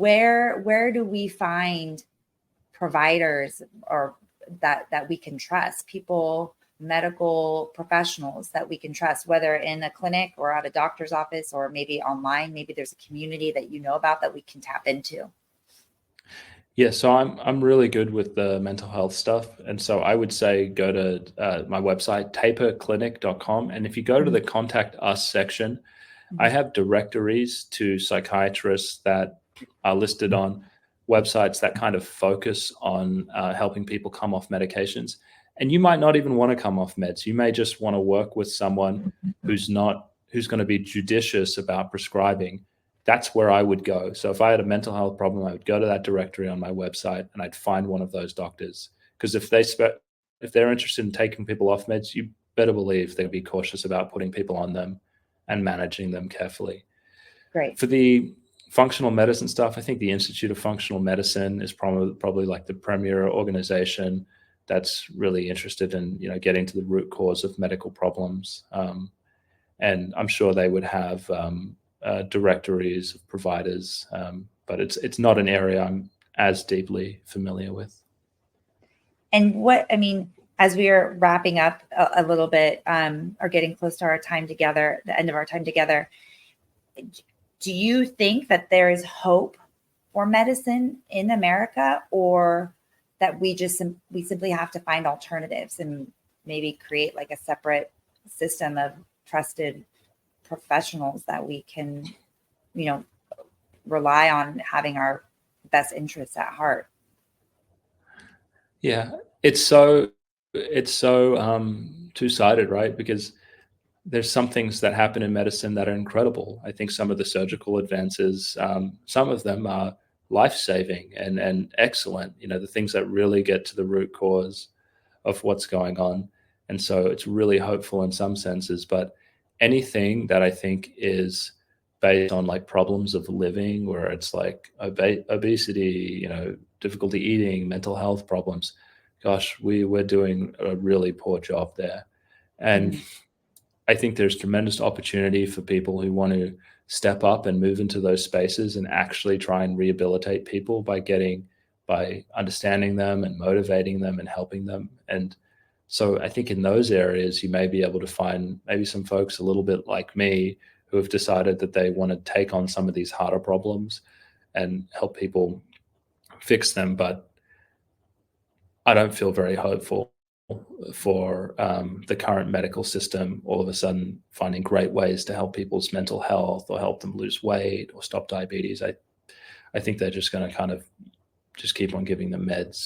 where do we find providers or that we can trust, people, medical professionals that we can trust, whether in a clinic or at a doctor's office or maybe online? Maybe there's a community that you know about that we can tap into. Yeah, so I'm really good with the mental health stuff, and so I would say go to my website taperclinic.com, and if you go to the Contact Us section, I have directories to psychiatrists that are listed on websites that kind of focus on helping people come off medications. And you might not even want to come off meds. You may just want to work with someone who's going to be judicious about prescribing. That's where I would go. So if I had a mental health problem, I would go to that directory on my website and I'd find one of those doctors. Because if they're interested in taking people off meds, you better believe they'd be cautious about putting people on them and managing them carefully. Great. For the functional medicine stuff, I think the Institute of Functional Medicine is probably like the premier organization that's really interested in getting to the root cause of medical problems. And I'm sure they would have directories of providers, but it's not an area I'm as deeply familiar with. And as we are wrapping up a little bit, or getting close to our time together, the end of our time together, do you think that there is hope for medicine in America, or that we simply have to find alternatives and maybe create like a separate system of trusted professionals that we can, rely on having our best interests at heart? Yeah, it's so two-sided, right? Because there's some things that happen in medicine that are incredible. I think some of the surgical advances, some of them are life-saving and excellent. The things that really get to the root cause of what's going on. And so it's really hopeful in some senses, but anything that I think is based on like problems of living, where it's like obesity, difficulty eating, mental health problems, gosh, we're doing a really poor job there. And I think there's tremendous opportunity for people who want to step up and move into those spaces and actually try and rehabilitate people by understanding them and motivating them and helping them. And so I think in those areas, you may be able to find maybe some folks a little bit like me who have decided that they want to take on some of these harder problems and help people fix them. But I don't feel very hopeful for the current medical system all of a sudden finding great ways to help people's mental health or help them lose weight or stop diabetes. I think they're just going to kind of just keep on giving them meds